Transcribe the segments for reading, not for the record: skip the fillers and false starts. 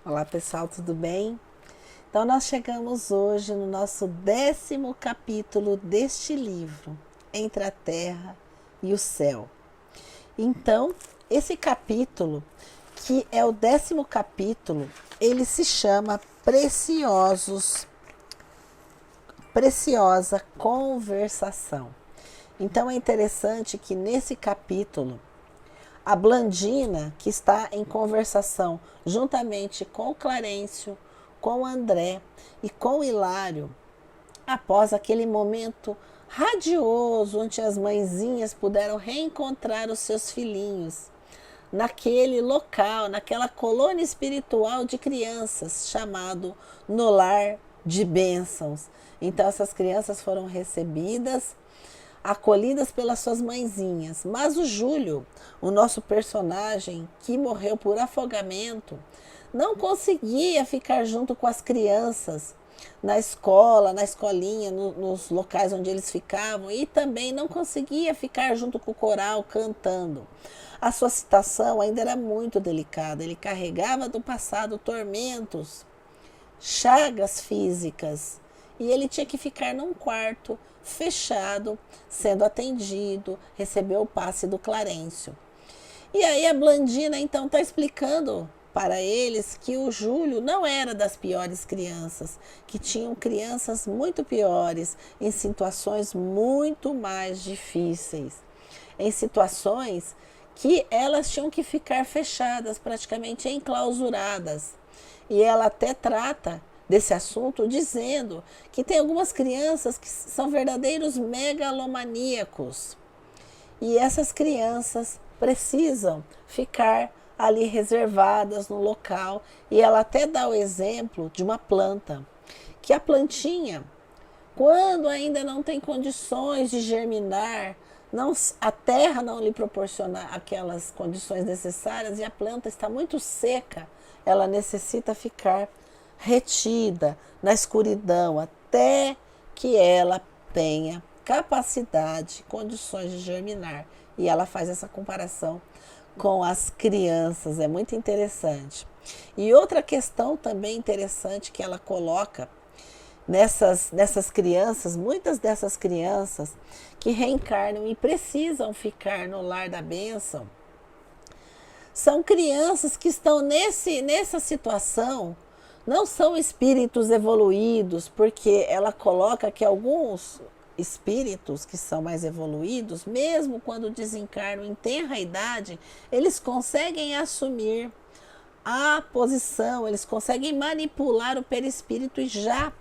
Olá pessoal, tudo bem? Então nós chegamos hoje no nosso 10º capítulo deste livro, Entre a Terra e o Céu. Então, esse capítulo, que é o 10º capítulo, ele se chama Preciosa Conversação. Então é interessante que nesse capítulo, a Blandina, que está em conversação juntamente com o Clarencio, com o André e com o Hilário, após aquele momento radioso onde as mãezinhas puderam reencontrar os seus filhinhos, naquele local, naquela colônia espiritual de crianças, chamado No Lar de Bênçãos. Então essas crianças foram recebidas, acolhidas pelas suas mãezinhas. Mas o Júlio, o nosso personagem que morreu por afogamento, não conseguia ficar junto com as crianças na escola, na escolinha, nos locais onde eles ficavam, e também não conseguia ficar junto com o coral cantando. A sua situação ainda era muito delicada. Ele carregava do passado tormentos, chagas físicas, e ele tinha que ficar num quarto fechado, sendo atendido, recebeu o passe do Clarencio. E aí a Blandina então está explicando para eles que o Júlio não era das piores crianças, que tinham crianças muito piores, em situações muito mais difíceis, em situações que elas tinham que ficar fechadas, praticamente enclausuradas. E ela até trata desse assunto dizendo que tem algumas crianças que são verdadeiros megalomaníacos. E essas crianças precisam ficar ali reservadas no local. E ela até dá o exemplo de uma planta, que a plantinha, quando ainda não tem condições de germinar, a terra não lhe proporciona aquelas condições necessárias e a planta está muito seca, ela necessita ficar retida na escuridão até que ela tenha capacidade, condições de germinar. E ela faz essa comparação com as crianças, é muito interessante. E outra questão também interessante que ela coloca nessas crianças, muitas dessas crianças que reencarnam e precisam ficar no lar da bênção, são crianças que estão nessa situação. Não são espíritos evoluídos, porque ela coloca que alguns espíritos que são mais evoluídos, mesmo quando desencarnam em tenra idade, eles conseguem assumir a posição, eles conseguem manipular o perispírito e já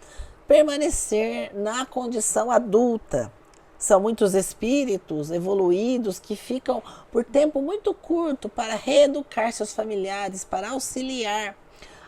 permanecer na condição adulta. São muitos espíritos evoluídos que ficam por tempo muito curto para reeducar seus familiares, para auxiliar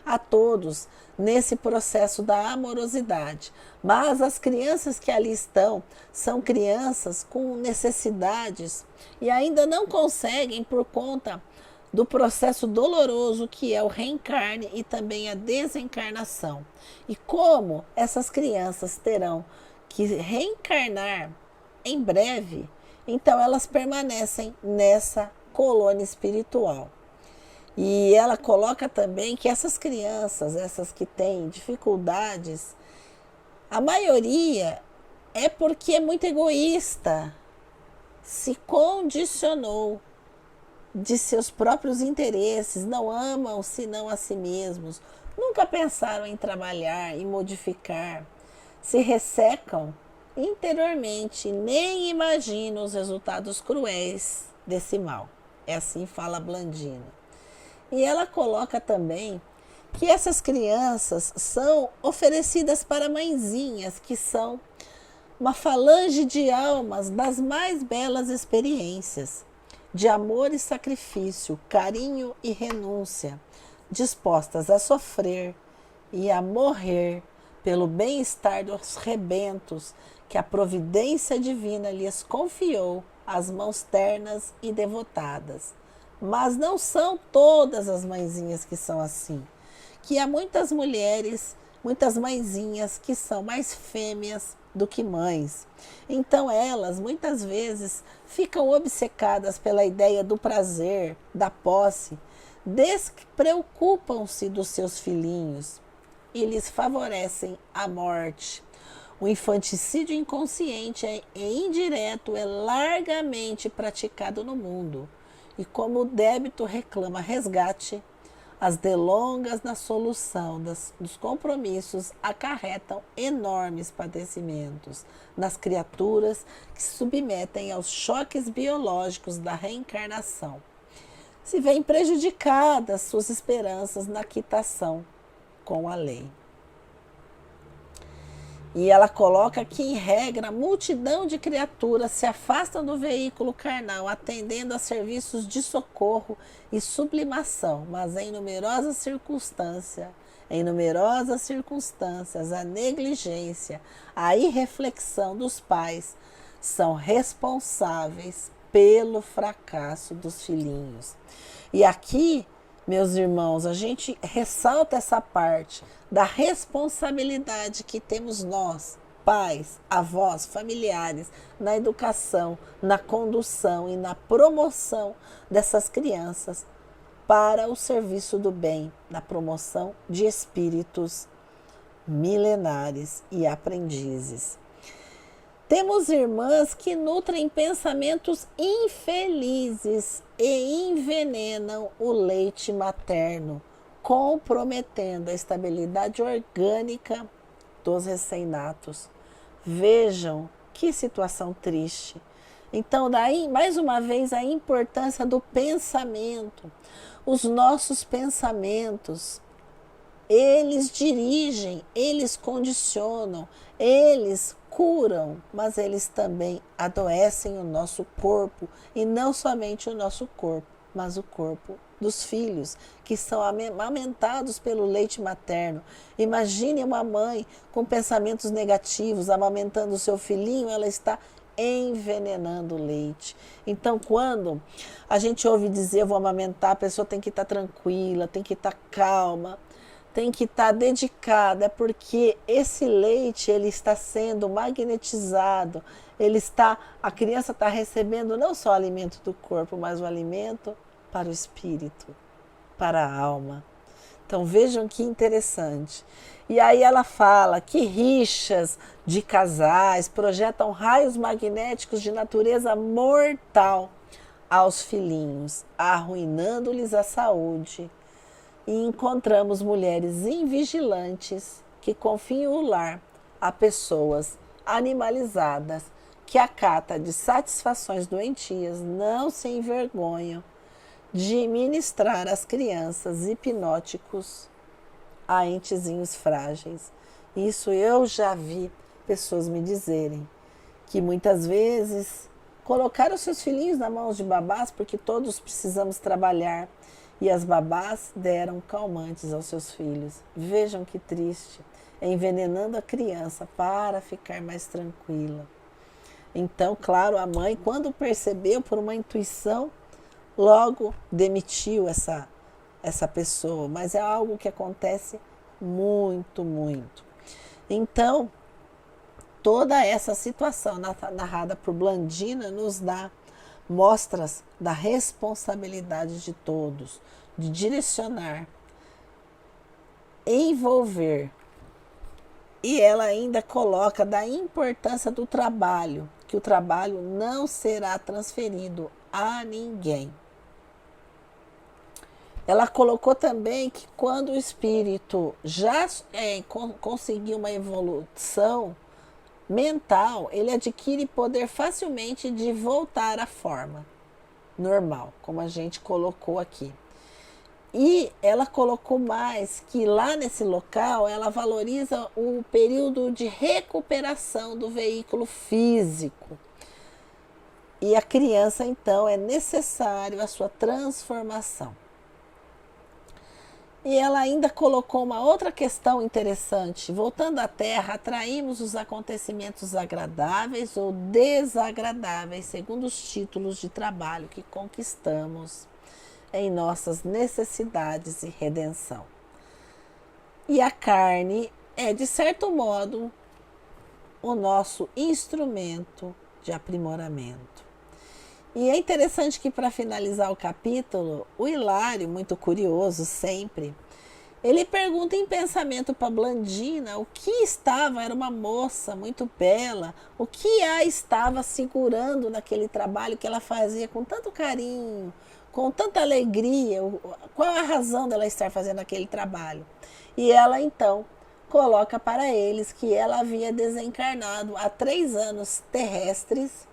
a todos nesse processo da amorosidade. Mas as crianças que ali estão são crianças com necessidades e ainda não conseguem, por conta do processo doloroso que é o reencarne e também a desencarnação. E como essas crianças terão que reencarnar em breve, então elas permanecem nessa colônia espiritual. E ela coloca também que essas crianças, essas que têm dificuldades, a maioria é porque é muito egoísta, se condicionou de seus próprios interesses, não amam senão a si mesmos, nunca pensaram em trabalhar, em modificar, se ressecam interiormente, nem imaginam os resultados cruéis desse mal. É assim fala Blandina. E ela coloca também que essas crianças são oferecidas para mãezinhas, que são uma falange de almas das mais belas experiências, de amor e sacrifício, carinho e renúncia, dispostas a sofrer e a morrer pelo bem-estar dos rebentos que a providência divina lhes confiou às mãos ternas e devotadas. Mas não são todas as mãezinhas que são assim, que há muitas mulheres, muitas mãezinhas que são mais fêmeas do que mães. Então elas muitas vezes ficam obcecadas pela ideia do prazer, da posse, despreocupam-se dos seus filhinhos e lhes favorecem a morte. O infanticídio inconsciente e indireto é largamente praticado no mundo, e como o débito reclama resgate, as delongas na solução dos compromissos acarretam enormes padecimentos nas criaturas que se submetem aos choques biológicos da reencarnação. Se veem prejudicadas suas esperanças na quitação com a lei. E ela coloca que, em regra, a multidão de criaturas se afastam do veículo carnal, atendendo a serviços de socorro e sublimação, mas em numerosas circunstâncias, a negligência, a irreflexão dos pais são responsáveis pelo fracasso dos filhinhos. E aqui, meus irmãos, a gente ressalta essa parte da responsabilidade que temos nós, pais, avós, familiares, na educação, na condução e na promoção dessas crianças para o serviço do bem, na promoção de espíritos milenares e aprendizes. Temos irmãs que nutrem pensamentos infelizes e envenenam o leite materno, comprometendo a estabilidade orgânica dos recém-natos. Vejam que situação triste. Então, daí, mais uma vez, a importância do pensamento. Os nossos pensamentos, eles dirigem, eles condicionam, eles curam, mas eles também adoecem o nosso corpo, e não somente o nosso corpo, mas o corpo dos filhos, que são amamentados pelo leite materno. Imagine uma mãe com pensamentos negativos, amamentando o seu filhinho, ela está envenenando o leite. Então, quando a gente ouve dizer, eu vou amamentar, a pessoa tem que estar tranquila, tem que estar calma, tem que estar dedicada, porque esse leite, ele está sendo magnetizado, a criança está recebendo não só o alimento do corpo, mas o alimento para o espírito, para a alma. Então vejam que interessante. E aí ela fala que rixas de casais projetam raios magnéticos de natureza mortal aos filhinhos, arruinando-lhes a saúde. E encontramos mulheres invigilantes que confiam o lar a pessoas animalizadas que a cata de satisfações doentias não se envergonham de ministrar às crianças hipnóticos a entezinhos frágeis. Isso eu já vi pessoas me dizerem, que muitas vezes colocaram seus filhinhos nas mãos de babás, porque todos precisamos trabalhar, e as babás deram calmantes aos seus filhos. Vejam que triste, envenenando a criança para ficar mais tranquila. Então, claro, a mãe, quando percebeu por uma intuição, logo demitiu essa pessoa, mas é algo que acontece muito, muito. Então, toda essa situação narrada por Blandina nos dá mostras da responsabilidade de todos, de direcionar, envolver. E ela ainda coloca da importância do trabalho, que o trabalho não será transferido a ninguém. Ela colocou também que quando o espírito já conseguiu uma evolução mental, ele adquire poder facilmente de voltar à forma normal, como a gente colocou aqui. E ela colocou mais que lá nesse local ela valoriza o período de recuperação do veículo físico. E a criança, então, é necessário a sua transformação. E ela ainda colocou uma outra questão interessante. Voltando à Terra, atraímos os acontecimentos agradáveis ou desagradáveis, segundo os títulos de trabalho que conquistamos em nossas necessidades e redenção. E a carne é, de certo modo, o nosso instrumento de aprimoramento. E é interessante que, para finalizar o capítulo, o Hilário, muito curioso sempre, ele pergunta em pensamento para Blandina o que estava, era uma moça muito bela, o que a estava segurando naquele trabalho que ela fazia com tanto carinho, com tanta alegria, qual a razão dela estar fazendo aquele trabalho. E ela então coloca para eles que ela havia desencarnado há 3 anos terrestres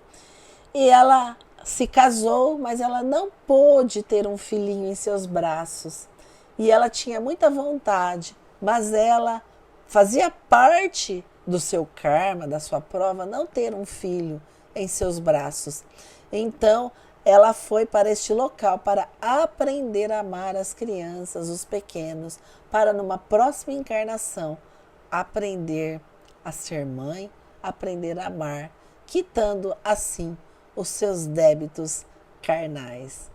e ela se casou, mas ela não pôde ter um filhinho em seus braços. E ela tinha muita vontade, mas ela fazia parte do seu karma, da sua prova, não ter um filho em seus braços. Então, ela foi para este local para aprender a amar as crianças, os pequenos, para numa próxima encarnação aprender a ser mãe, aprender a amar, quitando assim os seus débitos carnais.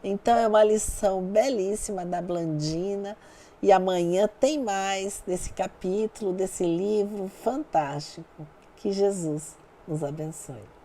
Então é uma lição belíssima da Blandina e amanhã tem mais desse capítulo, desse livro fantástico. Que Jesus nos abençoe.